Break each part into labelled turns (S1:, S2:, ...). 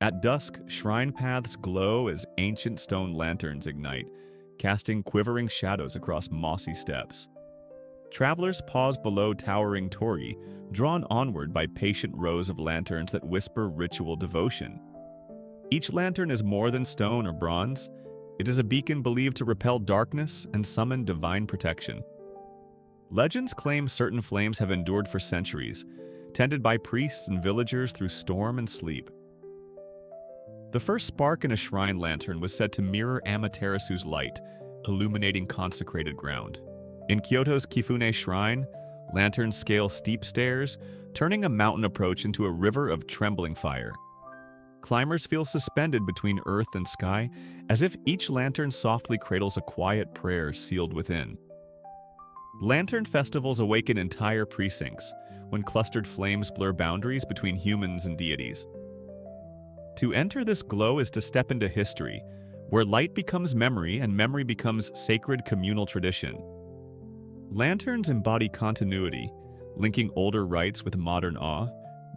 S1: At dusk, shrine paths glow as ancient stone lanterns ignite, casting quivering shadows across mossy steps. Travelers pause below towering torii, drawn onward by patient rows of lanterns that whisper ritual devotion. Each lantern is more than stone or bronze. It is a beacon believed to repel darkness and summon divine protection. Legends claim certain flames have endured for centuries, tended by priests and villagers through storm and sleep. The first spark in a shrine lantern was said to mirror Amaterasu's light, illuminating consecrated ground. In Kyoto's Kifune Shrine, lanterns scale steep stairs, turning a mountain approach into a river of trembling fire. Climbers feel suspended between earth and sky, as if each lantern softly cradles a quiet prayer sealed within. Lantern festivals awaken entire precincts, when clustered flames blur boundaries between humans and deities. To enter this glow is to step into history, where light becomes memory and memory becomes sacred communal tradition. Lanterns embody continuity, linking older rites with modern awe,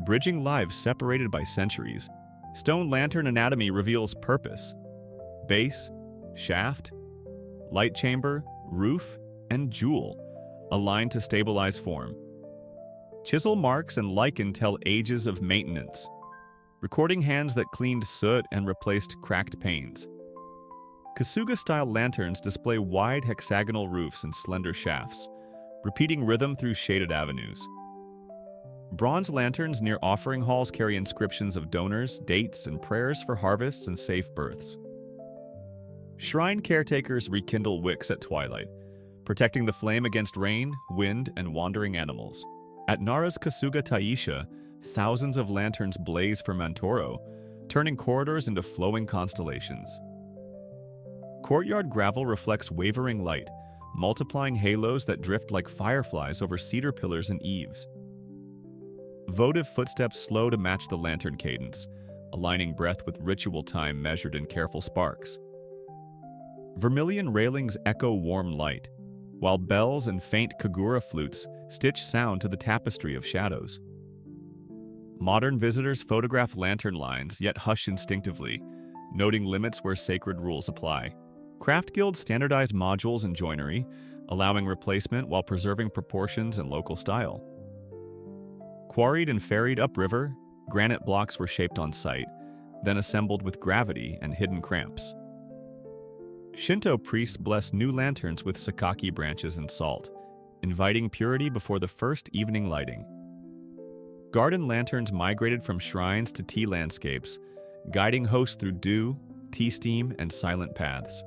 S1: bridging lives separated by centuries. Stone lantern anatomy reveals purpose: base, shaft, light chamber, roof, and jewel, aligned to stabilize form. Chisel marks and lichen tell ages of maintenance, recording hands that cleaned soot and replaced cracked panes. Kasuga-style lanterns display wide hexagonal roofs and slender shafts, repeating rhythm through shaded avenues. Bronze lanterns near offering halls carry inscriptions of donors, dates, and prayers for harvests and safe births. Shrine caretakers rekindle wicks at twilight, protecting the flame against rain, wind, and wandering animals. At Nara's Kasuga Taisha, thousands of lanterns blaze for Tōrō, turning corridors into flowing constellations. Courtyard gravel reflects wavering light, multiplying halos that drift like fireflies over cedar pillars and eaves. Votive footsteps slow to match the lantern cadence, aligning breath with ritual time measured in careful sparks. Vermilion railings echo warm light, while bells and faint kagura flutes stitch sound to the tapestry of shadows. Modern visitors photograph lantern lines, yet hush instinctively, noting limits where sacred rules apply. Craft guilds standardize modules and joinery, allowing replacement while preserving proportions and local style. Quarried and ferried upriver, granite blocks were shaped on site, then assembled with gravity and hidden cramps. Shinto priests bless new lanterns with sakaki branches and salt, inviting purity before the first evening lighting. Garden lanterns migrated from shrines to tea landscapes, guiding hosts through dew, tea steam, and silent paths.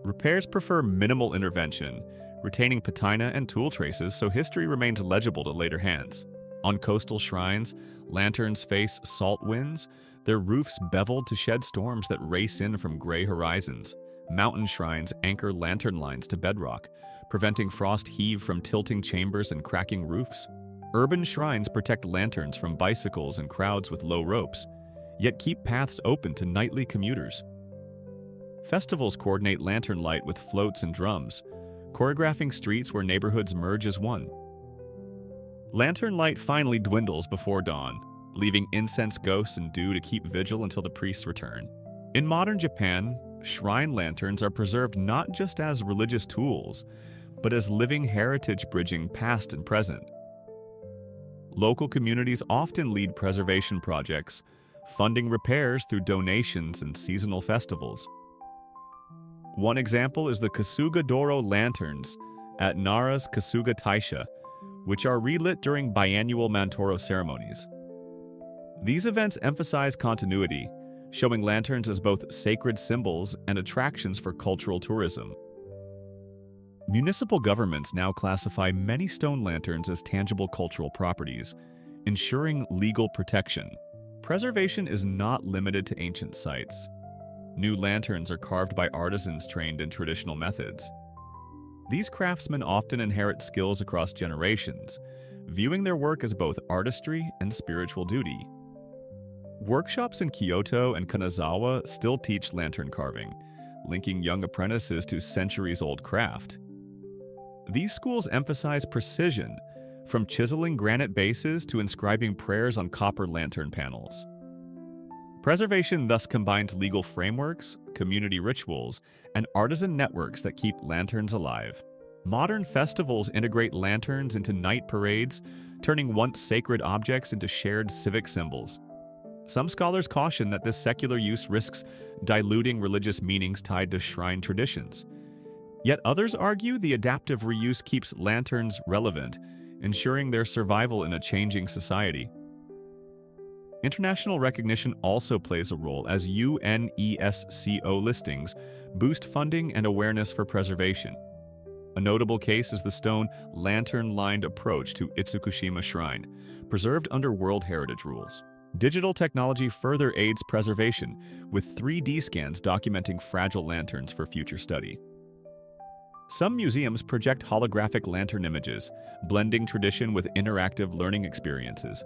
S1: Repairs prefer minimal intervention, retaining patina and tool traces so history remains legible to later hands. On coastal shrines, lanterns face salt winds, their roofs beveled to shed storms that race in from gray horizons. Mountain shrines anchor lantern lines to bedrock, preventing frost heave from tilting chambers and cracking roofs. Urban shrines protect lanterns from bicycles and crowds with low ropes, yet keep paths open to nightly commuters. Festivals coordinate lantern light with floats and drums, choreographing streets where neighborhoods merge as one. Lantern light finally dwindles before dawn, leaving incense ghosts and dew to keep vigil until the priests return. In modern Japan, shrine lanterns are preserved not just as religious tools, but as living heritage bridging past and present. Local communities often lead preservation projects, funding repairs through donations and seasonal festivals. One example is the Kasuga Tōrō lanterns at Nara's Kasuga Taisha, which are relit during biannual Tōrō ceremonies. These events emphasize continuity, showing lanterns as both sacred symbols and attractions for cultural tourism. Municipal governments now classify many stone lanterns as tangible cultural properties, ensuring legal protection. Preservation is not limited to ancient sites. New lanterns are carved by artisans trained in traditional methods. These craftsmen often inherit skills across generations, viewing their work as both artistry and spiritual duty. Workshops in Kyoto and Kanazawa still teach lantern carving, linking young apprentices to centuries-old craft. These schools emphasize precision, from chiseling granite bases to inscribing prayers on copper lantern panels. Preservation thus combines legal frameworks, community rituals, and artisan networks that keep lanterns alive. Modern festivals integrate lanterns into night parades, turning once sacred objects into shared civic symbols. Some scholars caution that this secular use risks diluting religious meanings tied to shrine traditions. Yet others argue the adaptive reuse keeps lanterns relevant, ensuring their survival in a changing society. International recognition also plays a role as UNESCO listings boost funding and awareness for preservation. A notable case is the stone lantern-lined approach to Itsukushima Shrine, preserved under World Heritage rules. Digital technology further aids preservation, with 3D scans documenting fragile lanterns for future study. Some museums project holographic lantern images, blending tradition with interactive learning experiences.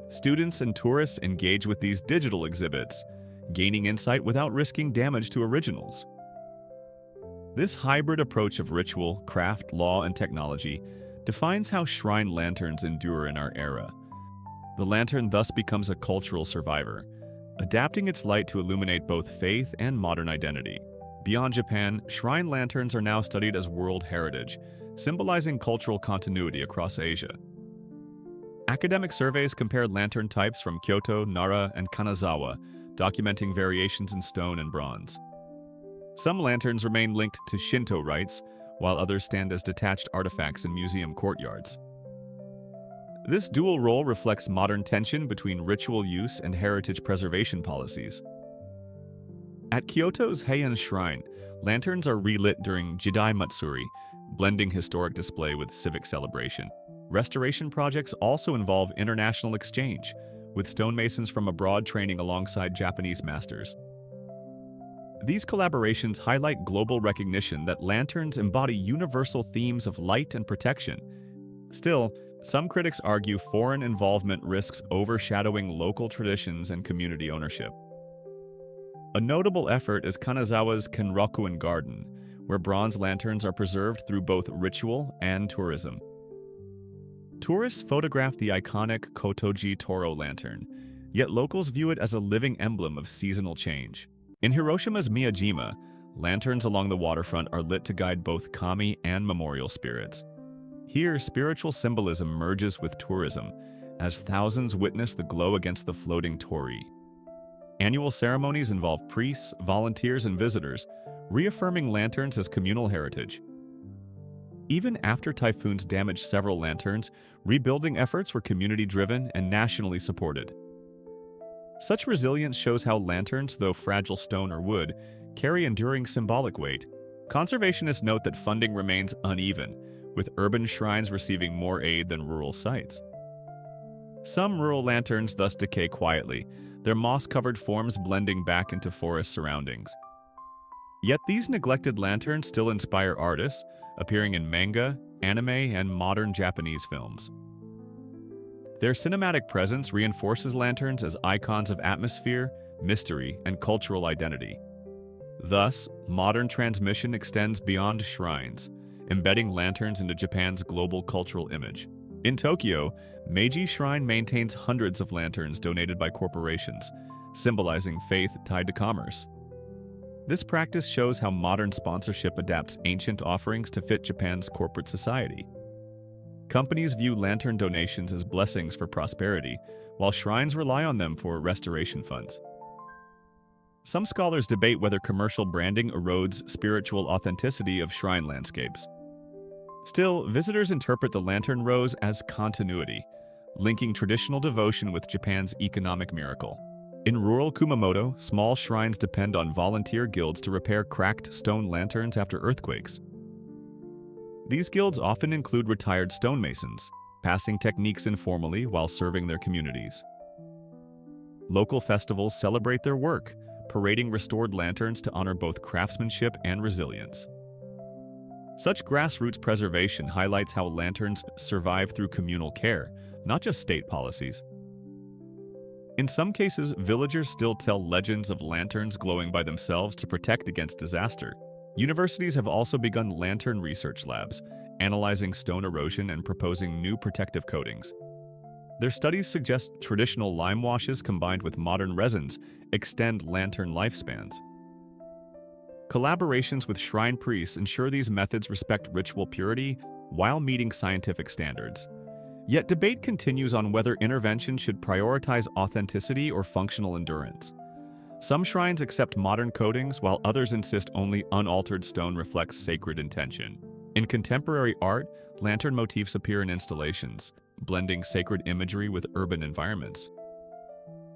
S1: Students and tourists engage with these digital exhibits, gaining insight without risking damage to originals. This hybrid approach of ritual, craft, law, and technology defines how shrine lanterns endure in our era. The lantern thus becomes a cultural survivor, adapting its light to illuminate both faith and modern identity. Beyond Japan, shrine lanterns are now studied as World Heritage, symbolizing cultural continuity across Asia. Academic surveys compare lantern types from Kyoto, Nara, and Kanazawa, documenting variations in stone and bronze. Some lanterns remain linked to Shinto rites, while others stand as detached artifacts in museum courtyards. This dual role reflects modern tension between ritual use and heritage preservation policies. At Kyoto's Heian Shrine, lanterns are relit during Jidai Matsuri, blending historic display with civic celebration. Restoration projects also involve international exchange, with stonemasons from abroad training alongside Japanese masters. These collaborations highlight global recognition that lanterns embody universal themes of light and protection. Still, some critics argue foreign involvement risks overshadowing local traditions and community ownership. A notable effort is Kanazawa's Kenrokuen Garden, where bronze lanterns are preserved through both ritual and tourism. Tourists photograph the iconic Kotoji Tōrō lantern, yet locals view it as a living emblem of seasonal change. In Hiroshima's Miyajima, lanterns along the waterfront are lit to guide both kami and memorial spirits. Here, spiritual symbolism merges with tourism, as thousands witness the glow against the floating torii. Annual ceremonies involve priests, volunteers, and visitors, reaffirming lanterns as communal heritage. Even after typhoons damaged several lanterns, rebuilding efforts were community-driven and nationally supported. Such resilience shows how lanterns, though fragile stone or wood, carry enduring symbolic weight. Conservationists note that funding remains uneven, with urban shrines receiving more aid than rural sites. Some rural lanterns thus decay quietly, their moss-covered forms blending back into forest surroundings. Yet these neglected lanterns still inspire artists, appearing in manga, anime, and modern Japanese films. Their cinematic presence reinforces lanterns as icons of atmosphere, mystery, and cultural identity. Thus, modern transmission extends beyond shrines, embedding lanterns into Japan's global cultural image. In Tokyo, Meiji Shrine maintains hundreds of lanterns donated by corporations, symbolizing faith tied to commerce. This practice shows how modern sponsorship adapts ancient offerings to fit Japan's corporate society. Companies view lantern donations as blessings for prosperity, while shrines rely on them for restoration funds. Some scholars debate whether commercial branding erodes spiritual authenticity of shrine landscapes. Still, visitors interpret the lantern rows as continuity, linking traditional devotion with Japan's economic miracle. In rural Kumamoto, small shrines depend on volunteer guilds to repair cracked stone lanterns after earthquakes. These guilds often include retired stonemasons, passing techniques informally while serving their communities. Local festivals celebrate their work, parading restored lanterns to honor both craftsmanship and resilience. Such grassroots preservation highlights how lanterns survive through communal care, not just state policies. In some cases, villagers still tell legends of lanterns glowing by themselves to protect against disaster. Universities have also begun lantern research labs, analyzing stone erosion and proposing new protective coatings. Their studies suggest traditional lime washes combined with modern resins extend lantern lifespans. Collaborations with shrine priests ensure these methods respect ritual purity while meeting scientific standards. Yet debate continues on whether intervention should prioritize authenticity or functional endurance. Some shrines accept modern coatings, while others insist only unaltered stone reflects sacred intention. In contemporary art, lantern motifs appear in installations, blending sacred imagery with urban environments.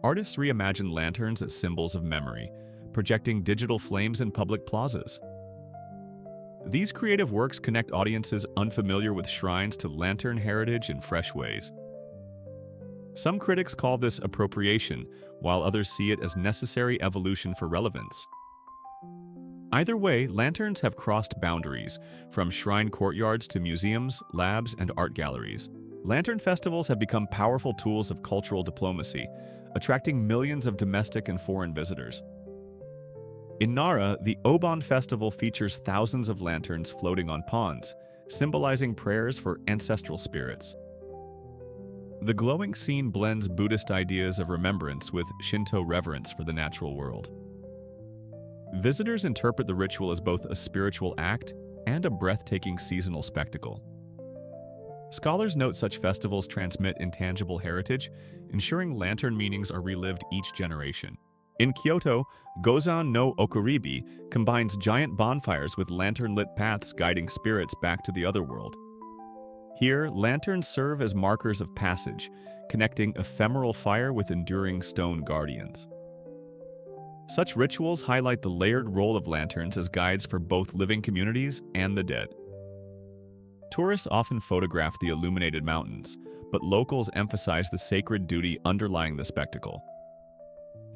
S1: Artists reimagine lanterns as symbols of memory, projecting digital flames in public plazas. These creative works connect audiences unfamiliar with shrines to lantern heritage in fresh ways. Some critics call this appropriation, while others see it as necessary evolution for relevance. Either way, lanterns have crossed boundaries, from shrine courtyards to museums, labs, and art galleries. Lantern festivals have become powerful tools of cultural diplomacy, attracting millions of domestic and foreign visitors. In Nara, the Obon festival features thousands of lanterns floating on ponds, symbolizing prayers for ancestral spirits. The glowing scene blends Buddhist ideas of remembrance with Shinto reverence for the natural world. Visitors interpret the ritual as both a spiritual act and a breathtaking seasonal spectacle. Scholars note such festivals transmit intangible heritage, ensuring lantern meanings are relived each generation. In Kyoto, Gozan no Okuribi combines giant bonfires with lantern-lit paths guiding spirits back to the other world. Here, lanterns serve as markers of passage, connecting ephemeral fire with enduring stone guardians. Such rituals highlight the layered role of lanterns as guides for both living communities and the dead. Tourists often photograph the illuminated mountains, but locals emphasize the sacred duty underlying the spectacle.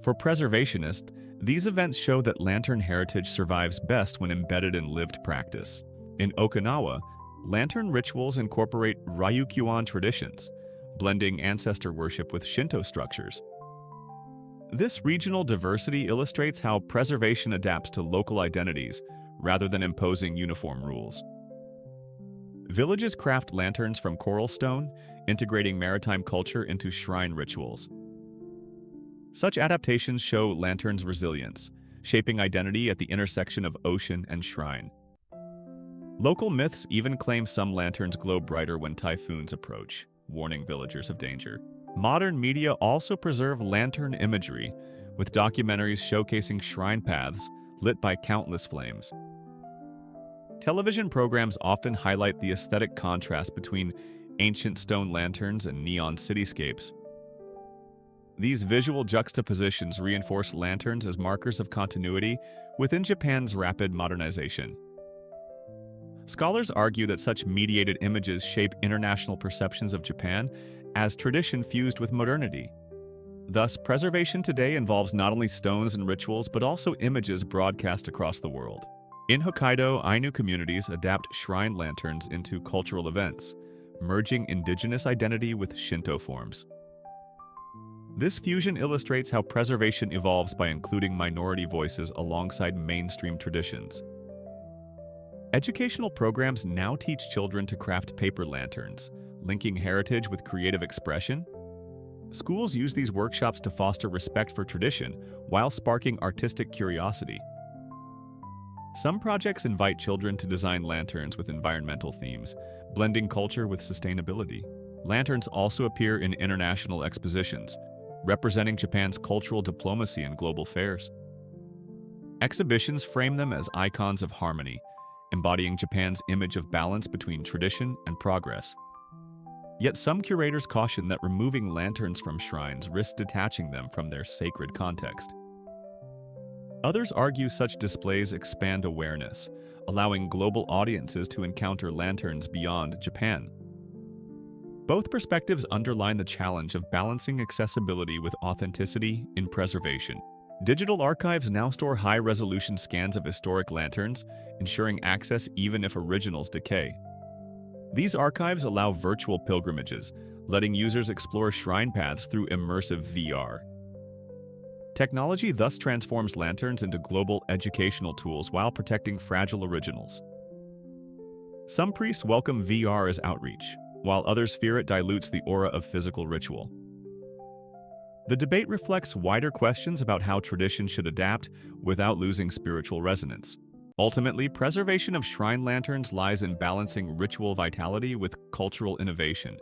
S1: For preservationists, these events show that lantern heritage survives best when embedded in lived practice. In Okinawa, lantern rituals incorporate Ryukyuan traditions, blending ancestor worship with Shinto structures. This regional diversity illustrates how preservation adapts to local identities rather than imposing uniform rules. Villages craft lanterns from coral stone, integrating maritime culture into shrine rituals. Such adaptations show lanterns' resilience, shaping identity at the intersection of ocean and shrine. Local myths even claim some lanterns glow brighter when typhoons approach, warning villagers of danger. Modern media also preserve lantern imagery, with documentaries showcasing shrine paths lit by countless flames. Television programs often highlight the aesthetic contrast between ancient stone lanterns and neon cityscapes. These visual juxtapositions reinforce lanterns as markers of continuity within Japan's rapid modernization. Scholars argue that such mediated images shape international perceptions of Japan as tradition fused with modernity. Thus, preservation today involves not only stones and rituals, but also images broadcast across the world. In Hokkaido, Ainu communities adapt shrine lanterns into cultural events, merging indigenous identity with Shinto forms. This fusion illustrates how preservation evolves by including minority voices alongside mainstream traditions. Educational programs now teach children to craft paper lanterns, linking heritage with creative expression. Schools use these workshops to foster respect for tradition while sparking artistic curiosity. Some projects invite children to design lanterns with environmental themes, blending culture with sustainability. Lanterns also appear in international expositions, representing Japan's cultural diplomacy in global fairs. Exhibitions frame them as icons of harmony, embodying Japan's image of balance between tradition and progress. Yet some curators caution that removing lanterns from shrines risks detaching them from their sacred context. Others argue such displays expand awareness, allowing global audiences to encounter lanterns beyond Japan. Both perspectives underline the challenge of balancing accessibility with authenticity in preservation. Digital archives now store high-resolution scans of historic lanterns, ensuring access even if originals decay. These archives allow virtual pilgrimages, letting users explore shrine paths through immersive VR. Technology thus transforms lanterns into global educational tools while protecting fragile originals. Some priests welcome VR as outreach, while others fear it dilutes the aura of physical ritual. The debate reflects wider questions about how tradition should adapt without losing spiritual resonance. Ultimately, preservation of shrine lanterns lies in balancing ritual vitality with cultural innovation.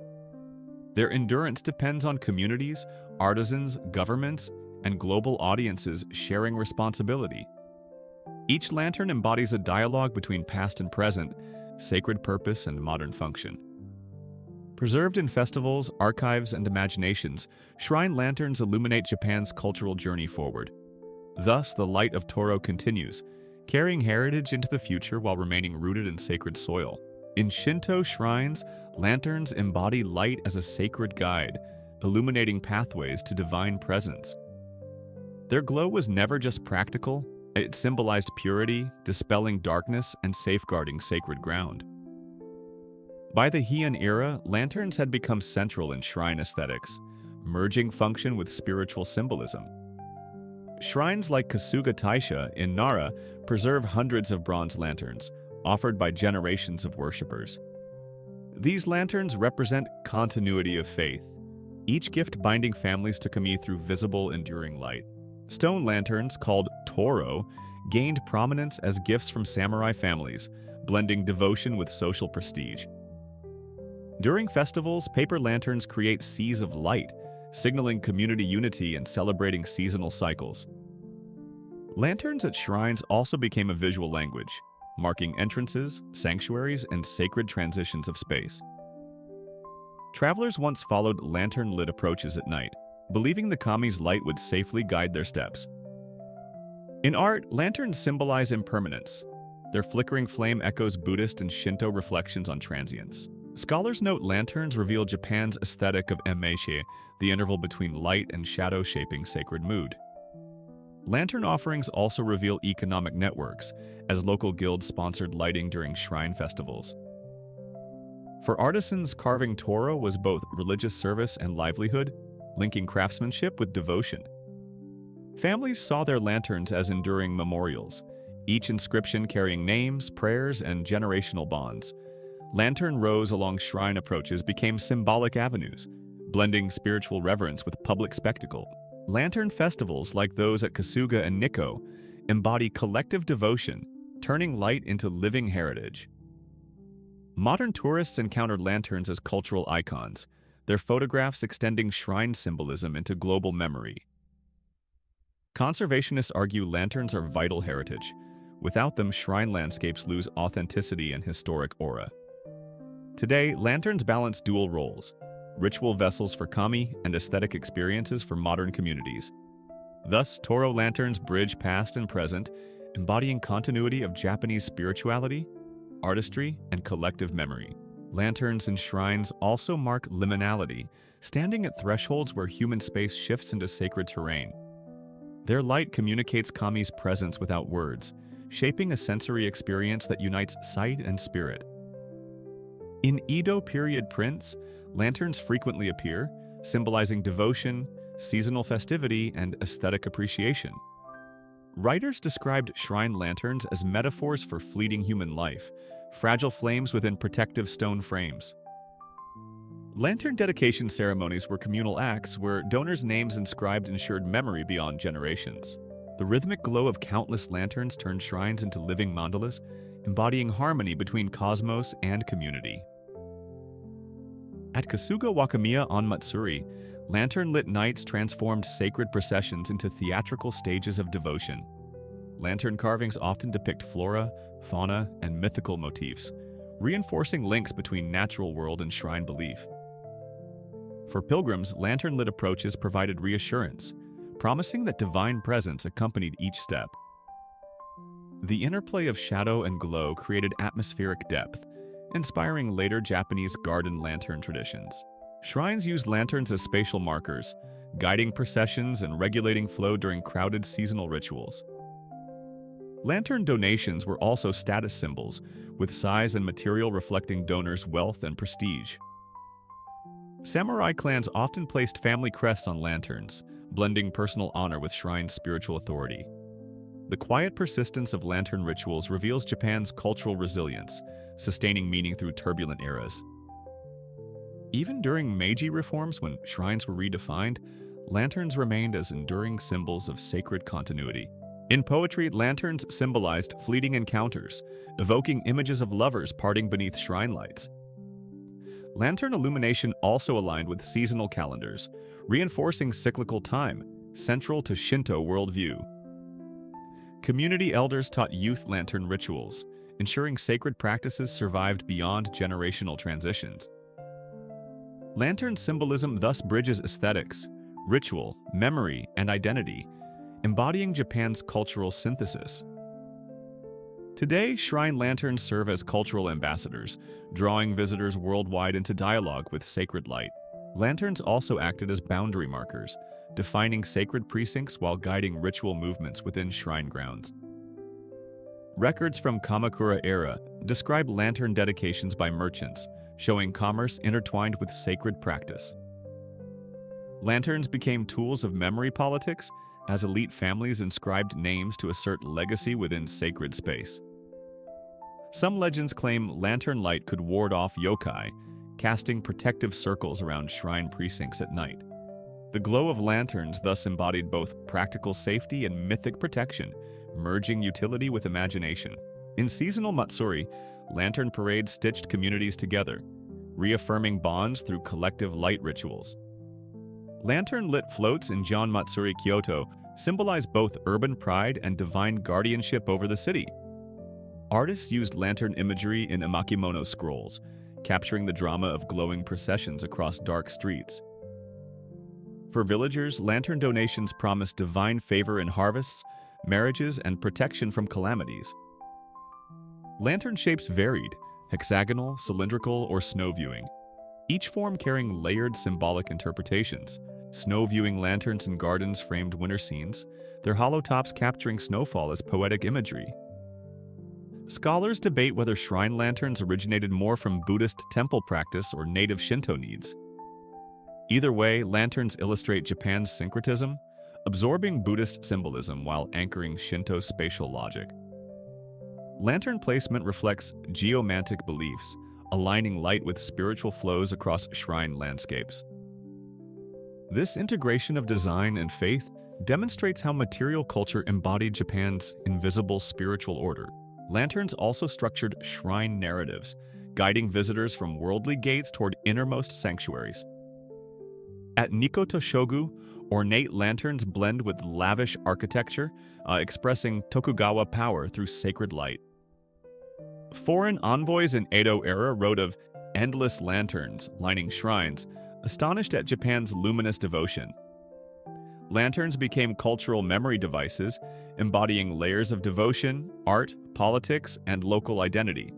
S1: Their endurance depends on communities, artisans, governments, and global audiences sharing responsibility. Each lantern embodies a dialogue between past and present, sacred purpose and modern function. Preserved in festivals, archives, and imaginations, shrine lanterns illuminate Japan's cultural journey forward. Thus, the light of Tōrō continues, carrying heritage into the future while remaining rooted in sacred soil. In Shinto shrines, lanterns embody light as a sacred guide, illuminating pathways to divine presence. Their glow was never just practical, it symbolized purity, dispelling darkness, and safeguarding sacred ground. By the Heian era, lanterns had become central in shrine aesthetics, merging function with spiritual symbolism. Shrines like Kasuga Taisha in Nara preserve hundreds of bronze lanterns, offered by generations of worshippers. These lanterns represent continuity of faith, each gift binding families to Kami through visible, enduring light. Stone lanterns, called Tōrō, gained prominence as gifts from samurai families, blending devotion with social prestige. During festivals, paper lanterns create seas of light, signaling community unity and celebrating seasonal cycles. Lanterns at shrines also became a visual language, marking entrances, sanctuaries, and sacred transitions of space. Travelers once followed lantern-lit approaches at night, believing the kami's light would safely guide their steps. In art, lanterns symbolize impermanence. Their flickering flame echoes Buddhist and Shinto reflections on transience. Scholars note lanterns reveal Japan's aesthetic of emmeishi, the interval between light and shadow shaping sacred mood. Lantern offerings also reveal economic networks, as local guilds sponsored lighting during shrine festivals. For artisans, carving Tōrō was both religious service and livelihood, linking craftsmanship with devotion. Families saw their lanterns as enduring memorials, each inscription carrying names, prayers, and generational bonds. Lantern rows along shrine approaches became symbolic avenues, blending spiritual reverence with public spectacle. Lantern festivals like those at Kasuga and Nikko embody collective devotion, turning light into living heritage. Modern tourists encountered lanterns as cultural icons, their photographs extending shrine symbolism into global memory. Conservationists argue lanterns are vital heritage. Without them, shrine landscapes lose authenticity and historic aura. Today, lanterns balance dual roles: ritual vessels for kami and aesthetic experiences for modern communities. Thus, Tōrō lanterns bridge past and present, embodying continuity of Japanese spirituality, artistry, and collective memory. Lanterns in shrines also mark liminality, standing at thresholds where human space shifts into sacred terrain. Their light communicates kami's presence without words, shaping a sensory experience that unites sight and spirit. In Edo period prints, lanterns frequently appear, symbolizing devotion, seasonal festivity, and aesthetic appreciation. Writers described shrine lanterns as metaphors for fleeting human life, fragile flames within protective stone frames. Lantern dedication ceremonies were communal acts where donors' names inscribed ensured memory beyond generations. The rhythmic glow of countless lanterns turned shrines into living mandalas, embodying harmony between cosmos and community. At Kasuga Wakamiya on Matsuri, lantern-lit nights transformed sacred processions into theatrical stages of devotion. Lantern carvings often depict flora, fauna, and mythical motifs, reinforcing links between natural world and shrine belief. For pilgrims, lantern-lit approaches provided reassurance, promising that divine presence accompanied each step. The interplay of shadow and glow created atmospheric depth, inspiring later Japanese garden lantern traditions. Shrines used lanterns as spatial markers, guiding processions and regulating flow during crowded seasonal rituals. Lantern donations were also status symbols, with size and material reflecting donors' wealth and prestige. Samurai clans often placed family crests on lanterns, blending personal honor with shrine spiritual authority. The quiet persistence of lantern rituals reveals Japan's cultural resilience, sustaining meaning through turbulent eras. Even during Meiji reforms, when shrines were redefined, lanterns remained as enduring symbols of sacred continuity. In poetry, lanterns symbolized fleeting encounters, evoking images of lovers parting beneath shrine lights. Lantern illumination also aligned with seasonal calendars, reinforcing cyclical time, central to Shinto worldview. Community elders taught youth lantern rituals, ensuring sacred practices survived beyond generational transitions. Lantern symbolism thus bridges aesthetics, ritual, memory, and identity, embodying Japan's cultural synthesis. Today, shrine lanterns serve as cultural ambassadors, drawing visitors worldwide into dialogue with sacred light. Lanterns also acted as boundary markers, defining sacred precincts while guiding ritual movements within shrine grounds. Records from Kamakura era describe lantern dedications by merchants, showing commerce intertwined with sacred practice. Lanterns became tools of memory politics as elite families inscribed names to assert legacy within sacred space. Some legends claim lantern light could ward off yokai, casting protective circles around shrine precincts at night. The glow of lanterns thus embodied both practical safety and mythic protection, merging utility with imagination. In seasonal matsuri, lantern parades stitched communities together, reaffirming bonds through collective light rituals. Lantern-lit floats in Gion Matsuri, Kyoto symbolize both urban pride and divine guardianship over the city. Artists used lantern imagery in emakimono scrolls, capturing the drama of glowing processions across dark streets. For villagers, lantern donations promised divine favor in harvests, marriages, and protection from calamities. Lantern shapes varied: hexagonal, cylindrical, or snow viewing, each form carrying layered symbolic interpretations. Snow viewing lanterns in gardens framed winter scenes, their hollow tops capturing snowfall as poetic imagery. Scholars debate whether shrine lanterns originated more from Buddhist temple practice or native Shinto needs. Either way, lanterns illustrate Japan's syncretism, absorbing Buddhist symbolism while anchoring Shinto spatial logic. Lantern placement reflects geomantic beliefs, aligning light with spiritual flows across shrine landscapes. This integration of design and faith demonstrates how material culture embodied Japan's invisible spiritual order. Lanterns also structured shrine narratives, guiding visitors from worldly gates toward innermost sanctuaries. At Nikoto Shogu, ornate lanterns blend with lavish architecture, expressing Tokugawa power through sacred light. Foreign envoys in Edo era wrote of endless lanterns lining shrines, astonished at Japan's luminous devotion. Lanterns became cultural memory devices, embodying layers of devotion, art, politics, and local identity.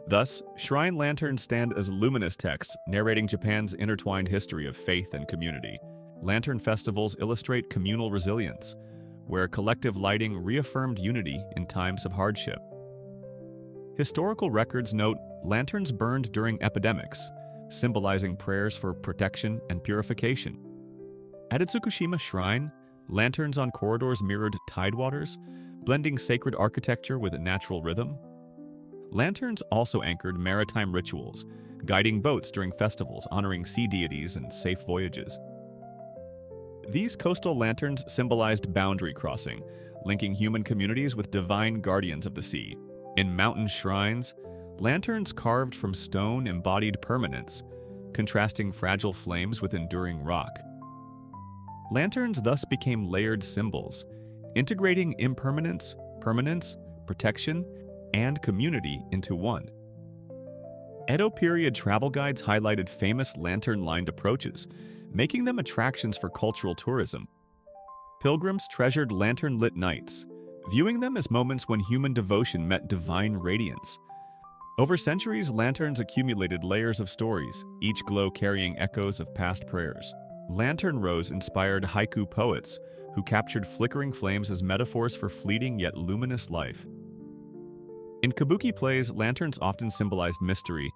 S1: Thus, shrine lanterns stand as luminous texts narrating Japan's intertwined history of faith and community. Lantern festivals illustrate communal resilience, where collective lighting reaffirmed unity in times of hardship. Historical records note lanterns burned during epidemics, symbolizing prayers for protection and purification. At Itsukushima Shrine, lanterns on corridors mirrored tidewaters, blending sacred architecture with a natural rhythm. Lanterns also anchored maritime rituals, guiding boats during festivals honoring sea deities and safe voyages. These coastal lanterns symbolized boundary crossing, linking human communities with divine guardians of the sea. In mountain shrines, lanterns carved from stone embodied permanence, contrasting fragile flames with enduring rock. Lanterns thus became layered symbols, integrating impermanence, permanence, protection, and community into one. Edo period travel guides highlighted famous lantern-lined approaches, making them attractions for cultural tourism. Pilgrims treasured lantern-lit nights, viewing them as moments when human devotion met divine radiance. Over centuries, lanterns accumulated layers of stories, each glow carrying echoes of past prayers. Lantern rows inspired haiku poets, who captured flickering flames as metaphors for fleeting yet luminous life. In kabuki plays, lanterns often symbolized mystery,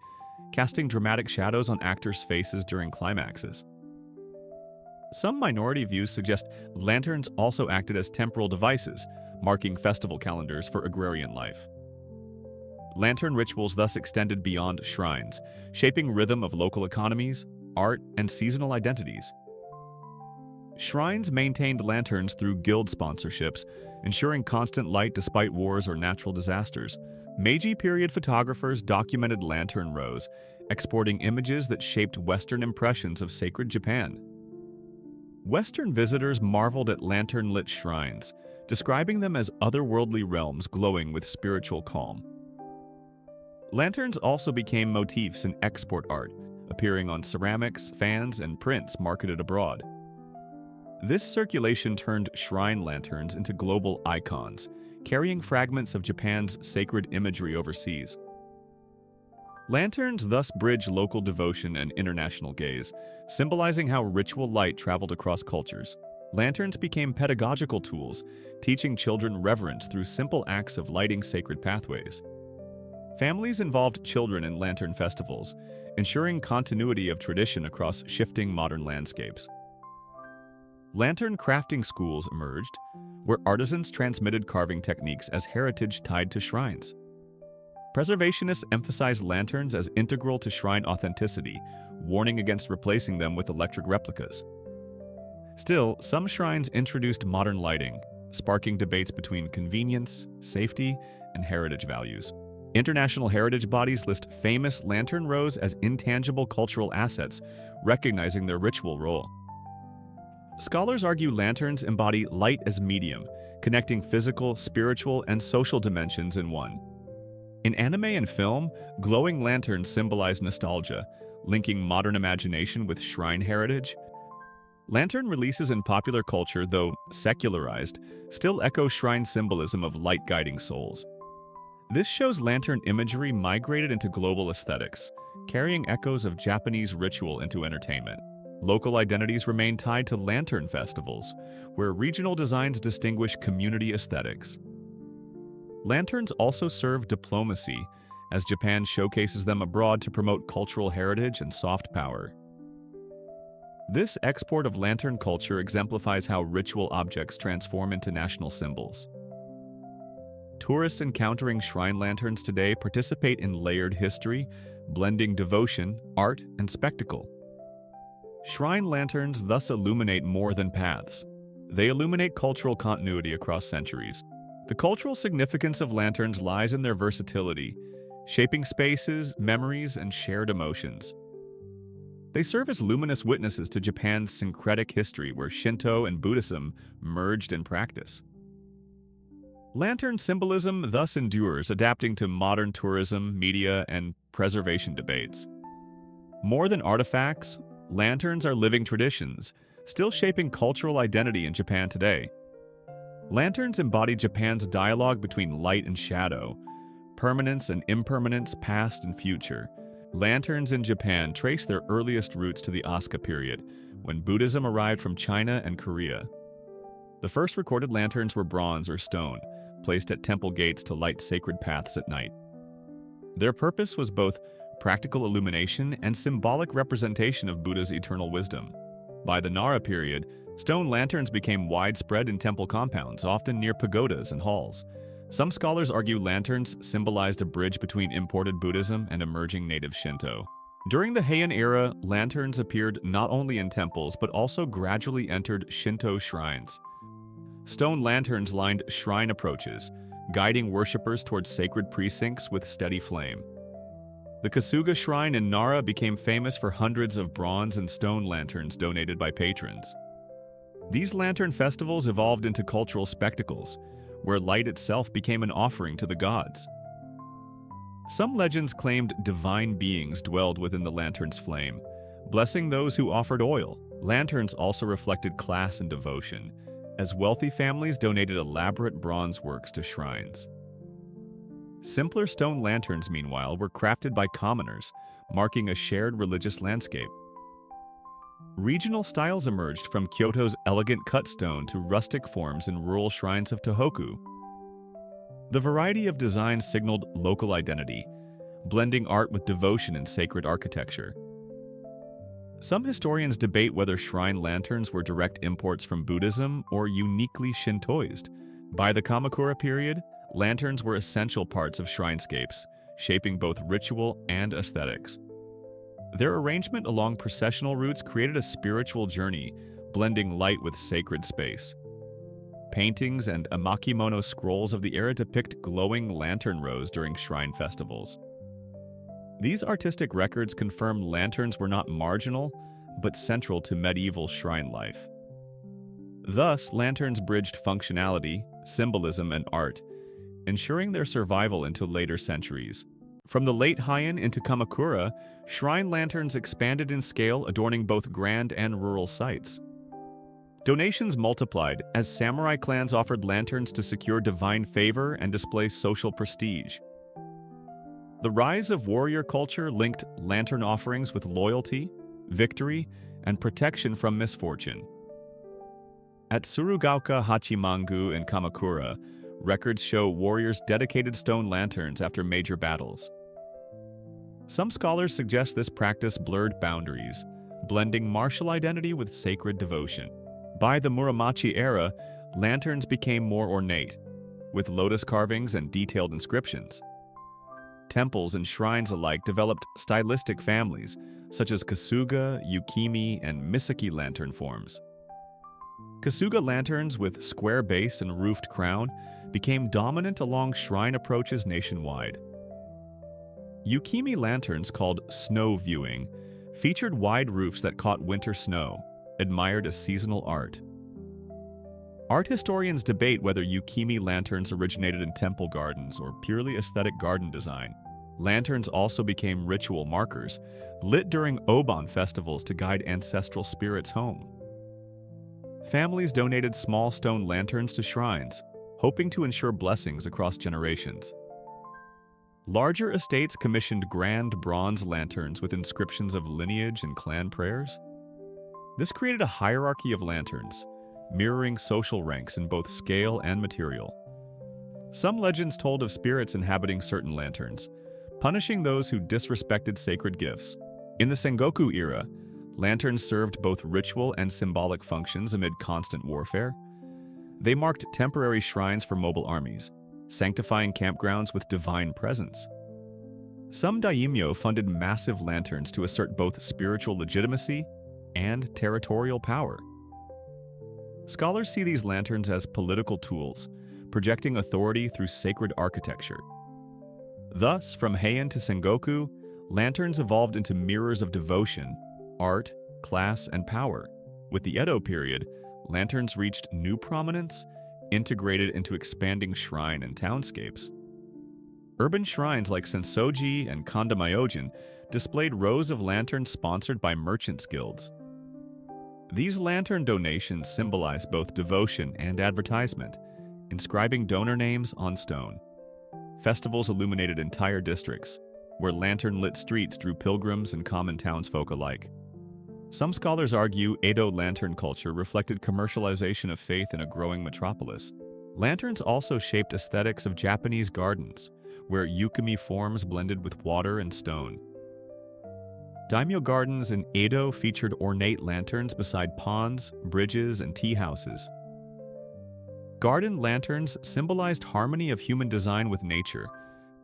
S1: casting dramatic shadows on actors' faces during climaxes. Some minority views suggest lanterns also acted as temporal devices, marking festival calendars for agrarian life. Lantern rituals thus extended beyond shrines, shaping rhythm of local economies, art, and seasonal identities. Shrines maintained lanterns through guild sponsorships, ensuring constant light despite wars or natural disasters. Meiji period photographers documented lantern rows, exporting images that shaped Western impressions of sacred Japan. Western visitors marveled at lantern-lit shrines, describing them as otherworldly realms glowing with spiritual calm. Lanterns also became motifs in export art, appearing on ceramics, fans, and prints marketed abroad. This circulation turned shrine lanterns into global icons, carrying fragments of Japan's sacred imagery overseas. Lanterns thus bridge local devotion and international gaze, symbolizing how ritual light traveled across cultures. Lanterns became pedagogical tools, teaching children reverence through simple acts of lighting sacred pathways. Families involved children in lantern festivals, ensuring continuity of tradition across shifting modern landscapes. Lantern crafting schools emerged, where artisans transmitted carving techniques as heritage tied to shrines. Preservationists emphasized lanterns as integral to shrine authenticity, warning against replacing them with electric replicas. Still, some shrines introduced modern lighting, sparking debates between convenience, safety, and heritage values. International heritage bodies list famous lantern rows as intangible cultural assets, recognizing their ritual role. Scholars argue lanterns embody light as medium, connecting physical, spiritual, and social dimensions in one. In anime and film, glowing lanterns symbolize nostalgia, linking modern imagination with shrine heritage. Lantern releases in popular culture, though secularized, still echo shrine symbolism of light guiding souls. This shows lantern imagery migrated into global aesthetics, carrying echoes of Japanese ritual into entertainment. Local identities remain tied to lantern festivals, where regional designs distinguish community aesthetics. Lanterns also serve diplomacy, as Japan showcases them abroad to promote cultural heritage and soft power. This export of lantern culture exemplifies how ritual objects transform into national symbols. Tourists encountering shrine lanterns today participate in layered history, blending devotion, art, and spectacle. Shrine lanterns thus illuminate more than paths. They illuminate cultural continuity across centuries. The cultural significance of lanterns lies in their versatility, shaping spaces, memories, and shared emotions. They serve as luminous witnesses to Japan's syncretic history, where Shinto and Buddhism merged in practice. Lantern symbolism thus endures, adapting to modern tourism, media, and preservation debates. More than artifacts, lanterns are living traditions, still shaping cultural identity in Japan today. Lanterns embody Japan's dialogue between light and shadow, permanence and impermanence, past and future. Lanterns in Japan trace their earliest roots to the Asuka period, when Buddhism arrived from China and Korea. The first recorded lanterns were bronze or stone, placed at temple gates to light sacred paths at night. Their purpose was both practical illumination and symbolic representation of Buddha's eternal wisdom. By the Nara period, stone lanterns became widespread in temple compounds, often near pagodas and halls. Some scholars argue lanterns symbolized a bridge between imported Buddhism and emerging native Shinto. During the Heian era, lanterns appeared not only in temples but also gradually entered Shinto shrines. Stone lanterns lined shrine approaches, guiding worshippers towards sacred precincts with steady flame. The Kasuga Shrine in Nara became famous for hundreds of bronze and stone lanterns donated by patrons. These lantern festivals evolved into cultural spectacles, where light itself became an offering to the gods. Some legends claimed divine beings dwelled within the lantern's flame, blessing those who offered oil. Lanterns also reflected class and devotion, as wealthy families donated elaborate bronze works to shrines. Simpler stone lanterns, meanwhile, were crafted by commoners, marking a shared religious landscape. Regional styles emerged, from Kyoto's elegant cut stone to rustic forms in rural shrines of Tohoku. The variety of designs signaled local identity, blending art with devotion and sacred architecture. Some historians debate whether shrine lanterns were direct imports from Buddhism or uniquely Shintoized. By the Kamakura period, lanterns were essential parts of shrinescapes, shaping both ritual and aesthetics. Their arrangement along processional routes created a spiritual journey, blending light with sacred space. Paintings and emakimono scrolls of the era depict glowing lantern rows during shrine festivals. These artistic records confirm lanterns were not marginal, but central to medieval shrine life. Thus, lanterns bridged functionality, symbolism, and art, ensuring their survival into later centuries. From the late Heian into Kamakura, shrine lanterns expanded in scale, adorning both grand and rural sites. Donations multiplied as samurai clans offered lanterns to secure divine favor and display social prestige. The rise of warrior culture linked lantern offerings with loyalty, victory, and protection from misfortune. At Tsurugaoka Hachimangu in Kamakura, records show warriors dedicated stone lanterns after major battles. Some scholars suggest this practice blurred boundaries, blending martial identity with sacred devotion. By the Muromachi era, lanterns became more ornate, with lotus carvings and detailed inscriptions. Temples and shrines alike developed stylistic families, such as Kasuga, Yukimi, and Misaki lantern forms. Kasuga lanterns with square base and roofed crown became dominant along shrine approaches nationwide. Yukimi lanterns, called snow viewing, featured wide roofs that caught winter snow, admired as seasonal art. Art historians debate whether Yukimi lanterns originated in temple gardens or purely aesthetic garden design. Lanterns also became ritual markers, lit during Obon festivals to guide ancestral spirits home. Families donated small stone lanterns to shrines, hoping to ensure blessings across generations. Larger estates commissioned grand bronze lanterns with inscriptions of lineage and clan prayers. This created a hierarchy of lanterns, mirroring social ranks in both scale and material. Some legends told of spirits inhabiting certain lanterns, punishing those who disrespected sacred gifts. In the Sengoku era, lanterns served both ritual and symbolic functions amid constant warfare. They marked temporary shrines for mobile armies, sanctifying campgrounds with divine presence. Some daimyo funded massive lanterns to assert both spiritual legitimacy and territorial power. Scholars see these lanterns as political tools, projecting authority through sacred architecture. Thus, from Heian to Sengoku, lanterns evolved into mirrors of devotion, art, class, and power. With the Edo period, lanterns reached new prominence, integrated into expanding shrine and townscapes. Urban shrines like Sensoji and Kondamyojin displayed rows of lanterns sponsored by merchants' guilds. These lantern donations symbolize both devotion and advertisement, inscribing donor names on stone. Festivals illuminated entire districts, where lantern-lit streets drew pilgrims and common townsfolk alike. Some scholars argue Edo lantern culture reflected commercialization of faith in a growing metropolis. Lanterns also shaped aesthetics of Japanese gardens, where yukimi forms blended with water and stone. Daimyo gardens in Edo featured ornate lanterns beside ponds, bridges, and tea houses. Garden lanterns symbolized harmony of human design with nature,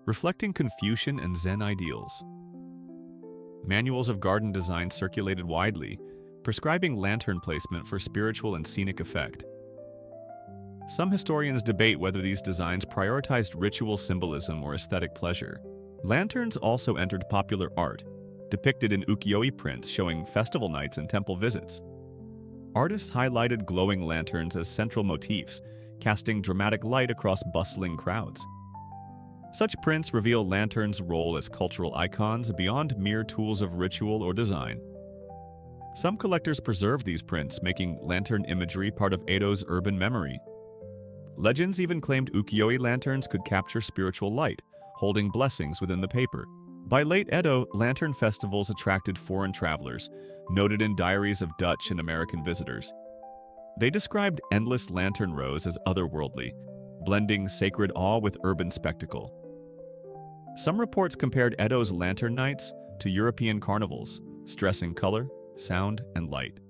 S1: reflecting Confucian and Zen ideals. Manuals of garden design circulated widely, prescribing lantern placement for spiritual and scenic effect. Some historians debate whether these designs prioritized ritual symbolism or aesthetic pleasure. Lanterns also entered popular art, depicted in ukiyo-e prints showing festival nights and temple visits. Artists highlighted glowing lanterns as central motifs, casting dramatic light across bustling crowds. Such prints reveal lanterns' role as cultural icons beyond mere tools of ritual or design. Some collectors preserve these prints, making lantern imagery part of Edo's urban memory. Legends even claimed ukiyo-e lanterns could capture spiritual light, holding blessings within the paper. By late Edo, lantern festivals attracted foreign travelers, noted in diaries of Dutch and American visitors. They described endless lantern rows as otherworldly, blending sacred awe with urban spectacle. Some reports compared Edo's lantern nights to European carnivals, stressing color, sound, and light.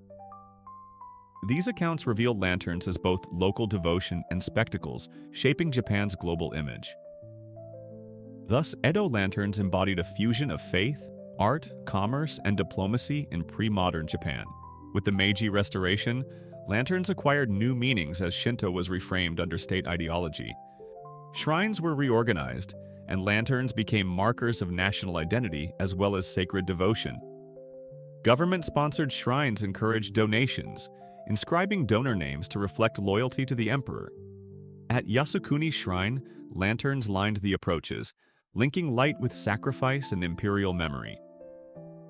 S1: These accounts reveal lanterns as both local devotion and spectacles, shaping Japan's global image. Thus, Edo lanterns embodied a fusion of faith, art, commerce, and diplomacy in pre-modern Japan. With the Meiji Restoration, lanterns acquired new meanings as Shinto was reframed under state ideology. Shrines were reorganized, and lanterns became markers of national identity as well as sacred devotion. Government-sponsored shrines encouraged donations, inscribing donor names to reflect loyalty to the emperor. At Yasukuni Shrine, lanterns lined the approaches, linking light with sacrifice and imperial memory.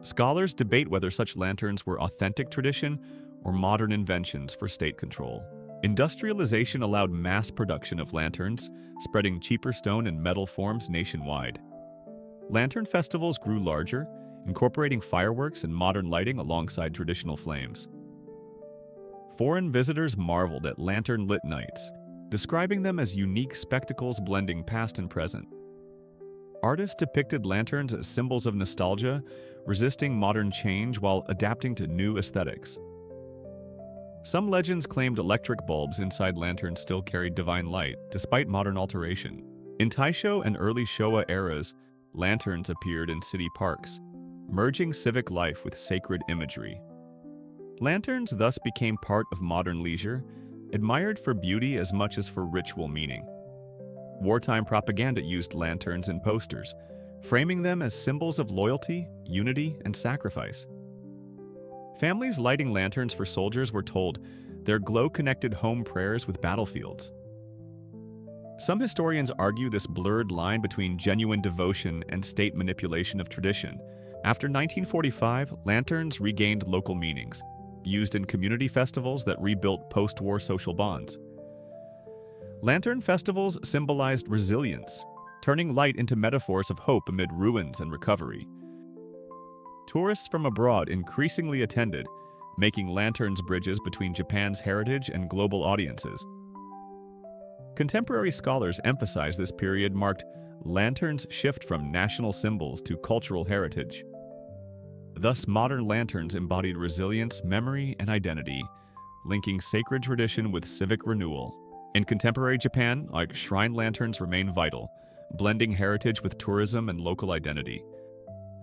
S1: Scholars debate whether such lanterns were authentic tradition or modern inventions for state control. Industrialization allowed mass production of lanterns, spreading cheaper stone and metal forms nationwide. Lantern festivals grew larger, incorporating fireworks and modern lighting alongside traditional flames. Foreign visitors marveled at lantern-lit nights, describing them as unique spectacles blending past and present. Artists depicted lanterns as symbols of nostalgia, resisting modern change while adapting to new aesthetics. Some legends claimed electric bulbs inside lanterns still carried divine light, despite modern alteration. In Taisho and early Showa eras, lanterns appeared in city parks, merging civic life with sacred imagery. Lanterns thus became part of modern leisure, admired for beauty as much as for ritual meaning. Wartime propaganda used lanterns in posters, framing them as symbols of loyalty, unity, and sacrifice. Families lighting lanterns for soldiers were told their glow connected home prayers with battlefields. Some historians argue this blurred line between genuine devotion and state manipulation of tradition. After 1945, lanterns regained local meanings, used in community festivals that rebuilt post-war social bonds. Lantern festivals symbolized resilience, turning light into metaphors of hope amid ruins and recovery. Tourists from abroad increasingly attended, making lanterns bridges between Japan's heritage and global audiences. Contemporary scholars emphasize this period marked lanterns' shift from national symbols to cultural heritage. Thus, modern lanterns embodied resilience, memory, and identity, linking sacred tradition with civic renewal. In contemporary Japan, shrine lanterns remain vital, blending heritage with tourism and local identity.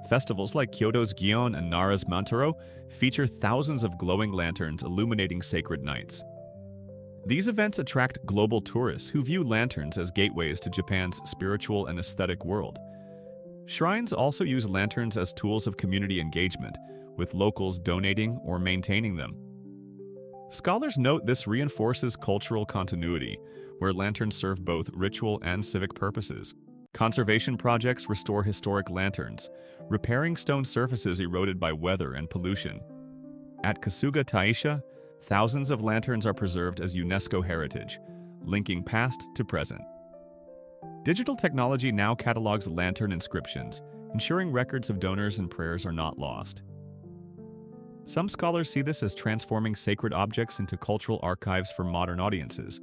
S1: Festivals like Kyoto's Gion and Nara's Mantaro feature thousands of glowing lanterns illuminating sacred nights. These events attract global tourists who view lanterns as gateways to Japan's spiritual and aesthetic world. Shrines also use lanterns as tools of community engagement, with locals donating or maintaining them. Scholars note this reinforces cultural continuity, where lanterns serve both ritual and civic purposes. Conservation projects restore historic lanterns, repairing stone surfaces eroded by weather and pollution. At Kasuga Taisha, thousands of lanterns are preserved as UNESCO heritage, linking past to present. Digital technology now catalogs lantern inscriptions, ensuring records of donors and prayers are not lost. Some scholars see this as transforming sacred objects into cultural archives for modern audiences.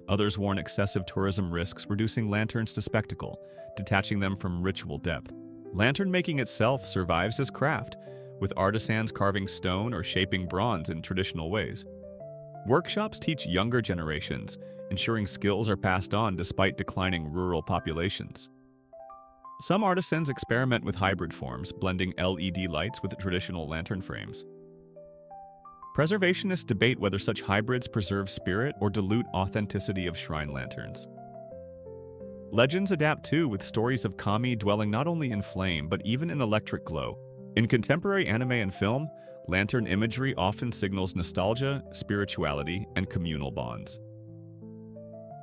S1: Others warn excessive tourism risks reducing lanterns to spectacle, detaching them from ritual depth. Lantern making itself survives as craft, with artisans carving stone or shaping bronze in traditional ways. Workshops teach younger generations, ensuring skills are passed on despite declining rural populations. Some artisans experiment with hybrid forms, blending LED lights with traditional lantern frames. Preservationists debate whether such hybrids preserve spirit or dilute authenticity of shrine lanterns. Legends adapt too, with stories of kami dwelling not only in flame but even in electric glow. In contemporary anime and film, lantern imagery often signals nostalgia, spirituality, and communal bonds.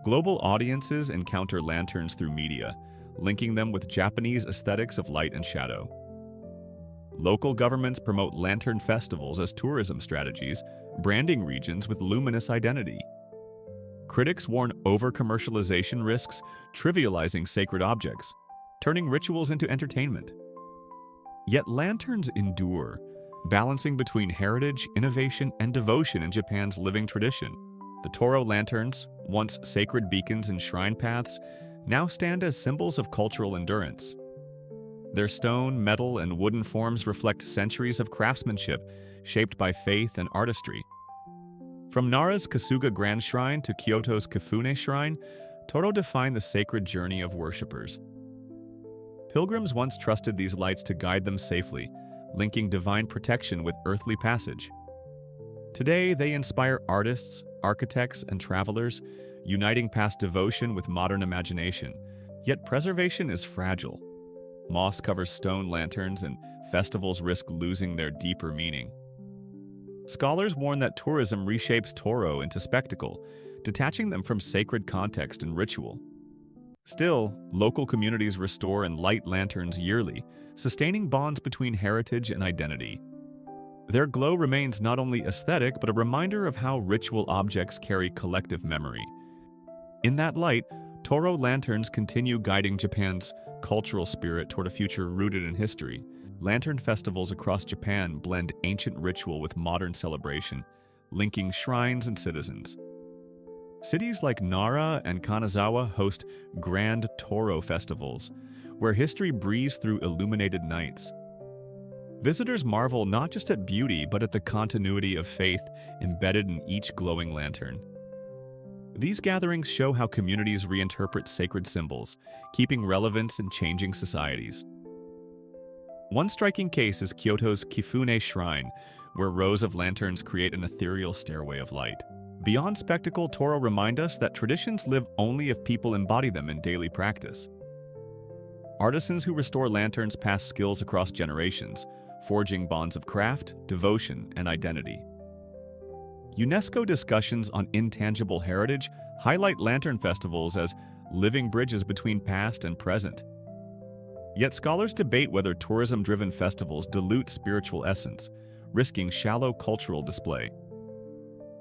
S1: Global audiences encounter lanterns through media, linking them with Japanese aesthetics of light and shadow. Local governments promote lantern festivals as tourism strategies, branding regions with luminous identity. Critics warn over-commercialization risks, trivializing sacred objects, turning rituals into entertainment. Yet lanterns endure, balancing between heritage, innovation, and devotion in Japan's living tradition. The Tōrō lanterns, once sacred beacons and shrine paths, now stand as symbols of cultural endurance. Their stone, metal, and wooden forms reflect centuries of craftsmanship shaped by faith and artistry. From Nara's Kasuga Grand Shrine to Kyoto's Kifune Shrine, Tōrō define the sacred journey of worshippers. Pilgrims once trusted these lights to guide them safely, linking divine protection with earthly passage. Today, they inspire artists, architects, and travelers, uniting past devotion with modern imagination. Yet preservation is fragile. Moss covers stone lanterns, and festivals risk losing their deeper meaning. Scholars warn that tourism reshapes Tōrō into spectacle, detaching them from sacred context and ritual. Still, local communities restore and light lanterns yearly, sustaining bonds between heritage and identity. Their glow remains not only aesthetic but a reminder of how ritual objects carry collective memory. In that light, Tōrō lanterns continue guiding Japan's cultural spirit toward a future rooted in history. Lantern festivals across Japan blend ancient ritual with modern celebration, linking shrines and citizens. Cities like Nara and Kanazawa host grand Tōrō festivals, where history breathes through illuminated nights. Visitors marvel not just at beauty, but at the continuity of faith embedded in each glowing lantern. These gatherings show how communities reinterpret sacred symbols, keeping relevance in changing societies. One striking case is Kyoto's Kifune Shrine, where rows of lanterns create an ethereal stairway of light. Beyond spectacle, Tōrō remind us that traditions live only if people embody them in daily practice. Artisans who restore lanterns pass skills across generations, forging bonds of craft, devotion, and identity. UNESCO discussions on intangible heritage highlight lantern festivals as living bridges between past and present. Yet scholars debate whether tourism-driven festivals dilute spiritual essence, risking shallow cultural display.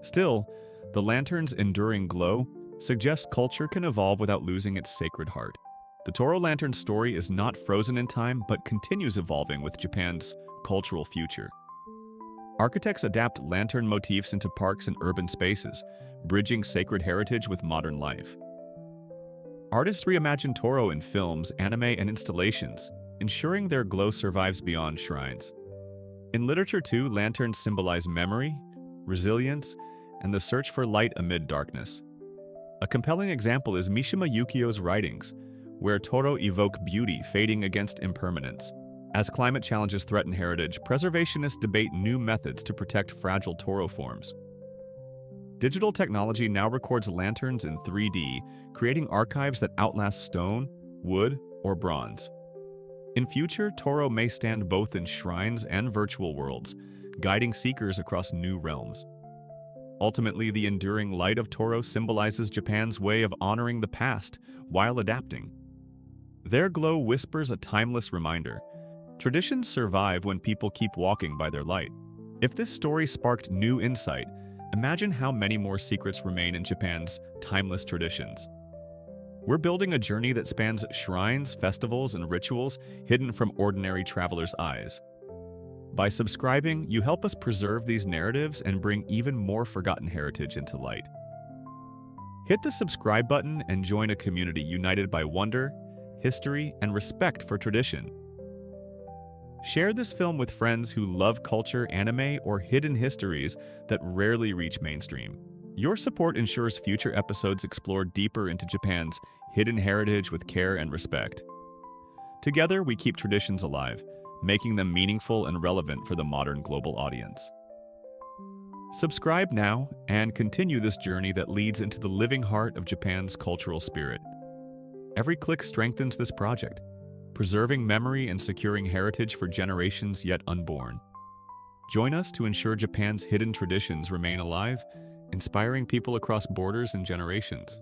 S1: Still, the lantern's enduring glow suggests culture can evolve without losing its sacred heart. The Tōrō lantern story is not frozen in time but continues evolving with Japan's cultural future. Architects adapt lantern motifs into parks and urban spaces, bridging sacred heritage with modern life. Artists reimagine Tōrō in films, anime, and installations, ensuring their glow survives beyond shrines. In literature too, lanterns symbolize memory, resilience, and the search for light amid darkness. A compelling example is Mishima Yukio's writings, where Tōrō evoke beauty fading against impermanence. As climate challenges threaten heritage, preservationists debate new methods to protect fragile Tōrō forms. Digital technology now records lanterns in 3D, creating archives that outlast stone, wood, or bronze. In future, Tōrō may stand both in shrines and virtual worlds, guiding seekers across new realms. Ultimately, the enduring light of Tōrō symbolizes Japan's way of honoring the past while adapting. Their glow whispers a timeless reminder: traditions survive when people keep walking by their light. If this story sparked new insight, imagine how many more secrets remain in Japan's timeless traditions. We're building a journey that spans shrines, festivals, and rituals hidden from ordinary travelers' eyes. By subscribing, you help us preserve these narratives and bring even more forgotten heritage into light. Hit the subscribe button and join a community united by wonder, history, and respect for tradition. Share this film with friends who love culture, anime, or hidden histories that rarely reach mainstream. Your support ensures future episodes explore deeper into Japan's hidden heritage with care and respect. Together, we keep traditions alive, making them meaningful and relevant for the modern global audience. Subscribe now and continue this journey that leads into the living heart of Japan's cultural spirit. Every click strengthens this project, preserving memory and securing heritage for generations yet unborn. Join us to ensure Japan's hidden traditions remain alive, inspiring people across borders and generations.